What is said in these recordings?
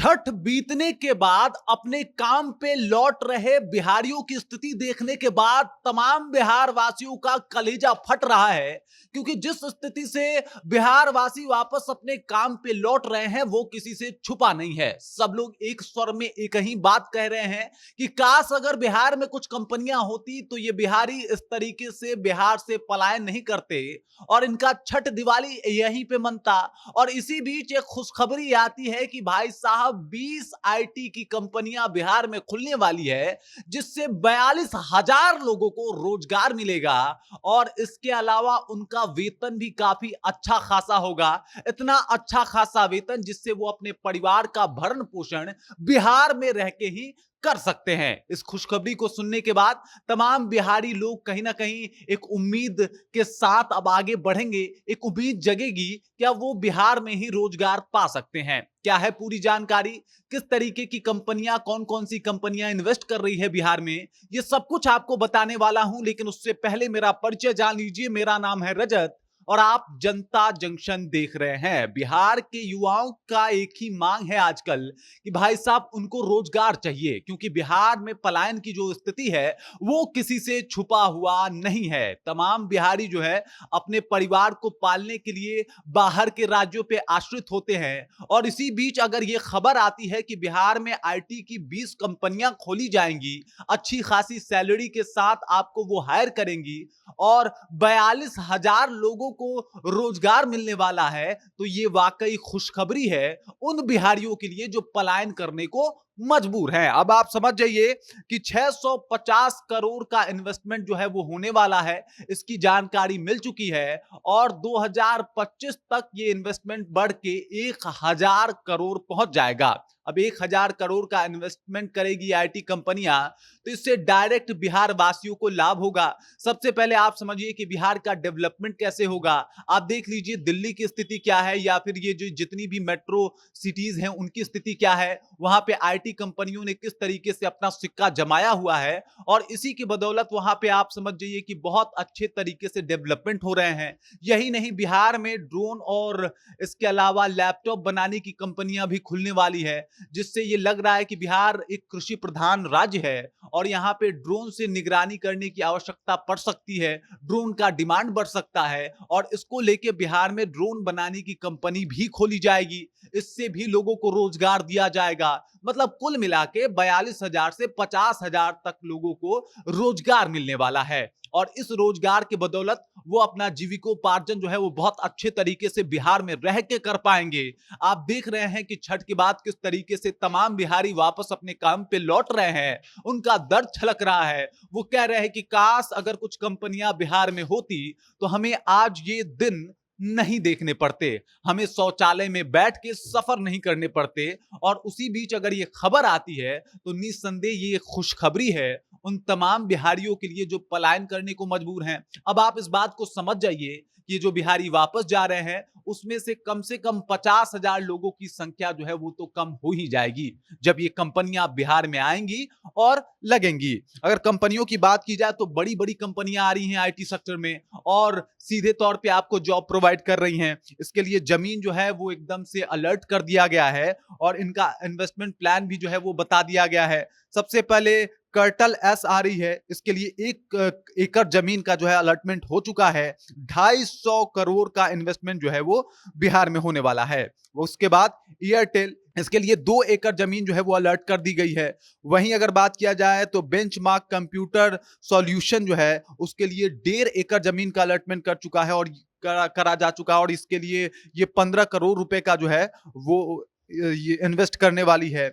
छठ बीतने के बाद अपने काम पे लौट रहे बिहारियों की स्थिति देखने के बाद तमाम बिहार वासियों का कलेजा फट रहा है, क्योंकि जिस स्थिति से बिहार वासी वापस अपने काम पे लौट रहे हैं वो किसी से छुपा नहीं है। सब लोग एक स्वर में एक ही बात कह रहे हैं कि काश अगर बिहार में कुछ कंपनियां होती तो ये बिहारी इस तरीके से बिहार से पलायन नहीं करते और इनका छठ दिवाली यहीं पे मनता। और इसी बीच एक खुशखबरी आती है कि भाई साहब 20 आईटी की कंपनियां बिहार में खुलने वाली है, जिससे 42,000 लोगों को रोजगार मिलेगा और इसके अलावा उनका वेतन भी काफी अच्छा खासा होगा। इतना अच्छा खासा वेतन जिससे वो अपने परिवार का भरण पोषण बिहार में रह के ही कर सकते हैं। इस खुशखबरी को सुनने के बाद तमाम बिहारी लोग कहीं ना कहीं एक उम्मीद के साथ अब आगे बढ़ेंगे। एक उम्मीद जगेगी, क्या वो बिहार में ही रोजगार पा सकते हैं। क्या है पूरी जानकारी, किस तरीके की कंपनियां, कौन कौन सी कंपनियां इन्वेस्ट कर रही है बिहार में, ये सब कुछ आपको बताने वाला हूं। लेकिन उससे पहले मेरा परिचय जान लीजिए। मेरा नाम है रजत और आप जनता जंक्शन देख रहे हैं। बिहार के युवाओं का एक ही मांग है आजकल कि भाई साहब उनको रोजगार चाहिए, क्योंकि बिहार में पलायन की जो स्थिति है वो किसी से छुपा हुआ नहीं है। तमाम बिहारी जो है अपने परिवार को पालने के लिए बाहर के राज्यों पे आश्रित होते हैं। और इसी बीच अगर ये खबर आती है कि बिहार में आईटी की 20 कंपनियां खोली जाएंगी, अच्छी खासी सैलरी के साथ आपको वो हायर करेंगी और 42,000 लोगों को रोजगार मिलने वाला है, तो ये वाकई खुशखबरी है उन बिहारियों के लिए जो पलायन करने को मजबूर हैं। अब आप समझ जाइए कि 650 करोड़ का इन्वेस्टमेंट जो है वो होने वाला है, इसकी जानकारी मिल चुकी है और 2025 तक ये इन्वेस्टमेंट बढ़ के 1000 करोड़ पहुंच जाएगा। अब 1000 करोड़ का इन्वेस्टमेंट करेगी आईटी कंपनियां, तो इससे डायरेक्ट बिहार वासियों को लाभ होगा। सबसे पहले आप समझिए कि बिहार का डेवलपमेंट कैसे होगा। आप देख लीजिए दिल्ली की स्थिति क्या है, या फिर ये जो जितनी भी मेट्रो सिटीज हैं उनकी स्थिति क्या है। वहां पे आईटी कंपनियों ने किस तरीके से अपना सिक्का जमाया हुआ है और इसी की बदौलत वहां पे आप समझ जाइए कि बहुत अच्छे तरीके से डेवलपमेंट हो रहे हैं। यही नहीं, बिहार में ड्रोन और इसके अलावा लैपटॉप बनाने की कंपनियां भी खुलने वाली है, जिससे ये लग रहा है कि बिहार एक कृषि प्रधान राज्य है और यहाँ पे ड्रोन से निगरानी करने की आवश्यकता पड़ सकती है। ड्रोन का डिमांड बढ़ सकता है और इसको लेके बिहार में ड्रोन बनाने की कंपनी भी खोली जाएगी। इससे भी लोगों को रोजगार दिया जाएगा। मतलब कुल मिला के 42,000 से 50,000 तक लोगों को रोजगार मिलने वाला है और इस रोजगार के बदौलत वो अपना जीविकोपार्जन जो है वो बहुत अच्छे तरीके से बिहार में रह के कर पाएंगे। आप देख रहे हैं कि छठ के बाद किस तरीके से तमाम बिहारी वापस अपने काम पे लौट रहे हैं। उनका दर्द छलक रहा है। वो कह रहे हैं कि काश अगर कुछ कंपनियां बिहार में होती तो हमें आज ये दिन नहीं देखने पड़ते, हमें शौचालय में बैठ के सफर नहीं करने पड़ते। और उसी बीच अगर ये खबर आती है तो निस्संदेह ये खुशखबरी है उन तमाम बिहारियों के लिए जो पलायन करने को मजबूर हैं। अब आप इस बात को समझ जाइए कि जो बिहारी वापस जा रहे हैं उसमें से कम 50,000 लोगों की संख्या जो है वो तो कम हो ही जाएगी जब ये कंपनियां बिहार में आएंगी और लगेंगी। अगर कंपनियों की बात की जाए तो बड़ी बड़ी कंपनियां आ रही हैं आईटी सेक्टर में और सीधे तौर पे आपको जॉब प्रोवाइड कर रही हैं। इसके लिए जमीन जो है वो एकदम से अलर्ट कर दिया गया है और इनका इन्वेस्टमेंट प्लान भी जो है वो बता दिया गया है। सबसे पहले कर्टल एस आ रही है, इसके लिए 1 एकड़ जमीन का जो है अलॉटमेंट हो चुका है। 250 करोड़ का इन्वेस्टमेंट जो है वो बिहार में होने वाला है। उसके बाद एयरटेल, इसके लिए 2 एकड़ जमीन जो है वो अलर्ट कर दी गई है। वहीं अगर बात किया जाए तो बेंचमार्क कंप्यूटर सॉल्यूशन जो है उसके लिए 1.5 एकड़ जमीन का अलॉटमेंट कर चुका है और करा जा चुका है और इसके लिए ये 15 करोड़ रुपए का जो है वो ये इन्वेस्ट करने वाली है।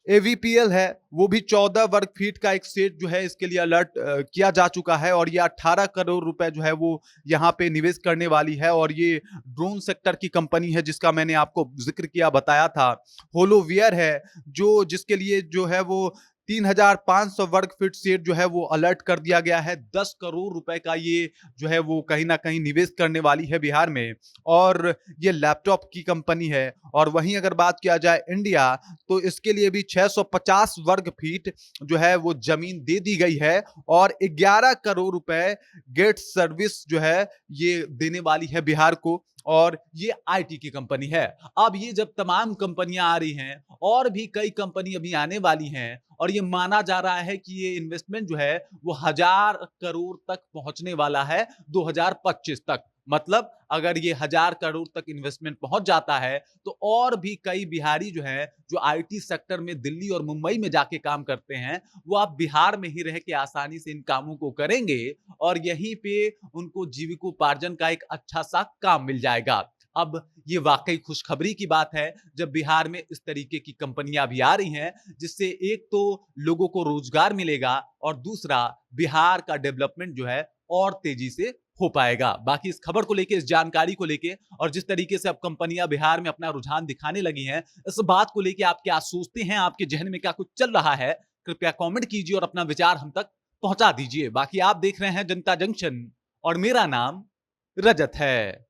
एवीपीएल है, वो भी 14 वर्ग फीट का एक सेट जो है इसके लिए अलर्ट किया जा चुका है और ये 18 करोड़ रुपए जो है वो यहाँ पे निवेश करने वाली है और ये ड्रोन सेक्टर की कंपनी है जिसका मैंने आपको जिक्र किया बताया था। होलोवियर है जो जिसके लिए जो है वो 3,500 वर्ग फीट सेट जो है वो अलर्ट कर दिया गया है। 10 करोड़ रुपए का ये जो है वो कहीं ना कहीं निवेश करने वाली है बिहार में और ये लैपटॉप की कंपनी है। और वहीं अगर बात किया जाए इंडिया तो इसके लिए भी 650 वर्ग फीट जो है वो जमीन दे दी गई है और 11 करोड़ रुपए गेट सर्विस जो है ये देने वाली है बिहार को। और ये आईटी की कंपनी है। अब ये जब तमाम कंपनियां आ रही हैं और भी कई कंपनी अभी आने वाली हैं और ये माना जा रहा है कि ये इन्वेस्टमेंट जो है वो 1000 करोड़ तक पहुंचने वाला है 2025 तक। मतलब अगर ये 1000 करोड़ तक इन्वेस्टमेंट पहुंच जाता है तो और भी कई बिहारी जो हैं जो आईटी सेक्टर में दिल्ली और मुंबई में जाके काम करते हैं वो आप बिहार में ही रह के आसानी से इन कामों को करेंगे और यहीं पे उनको जीविकोपार्जन का एक अच्छा सा काम मिल जाएगा। अब ये वाकई खुशखबरी की बात है जब बिहार में इस तरीके की कंपनियां भी आ रही हैं जिससे एक तो लोगों को रोजगार मिलेगा और दूसरा बिहार का डेवलपमेंट जो है और तेजी से हो पाएगा। बाकी इस खबर को लेके, इस जानकारी को लेके और जिस तरीके से अब कंपनियां बिहार में अपना रुझान दिखाने लगी हैं, इस बात को लेके आप क्या सोचते हैं? आपके जहन में क्या कुछ चल रहा है? कृपया कमेंट कीजिए और अपना विचार हम तक पहुंचा दीजिए। बाकी आप देख रहे हैं जनता जंक्शन और मेरा नाम रजत है।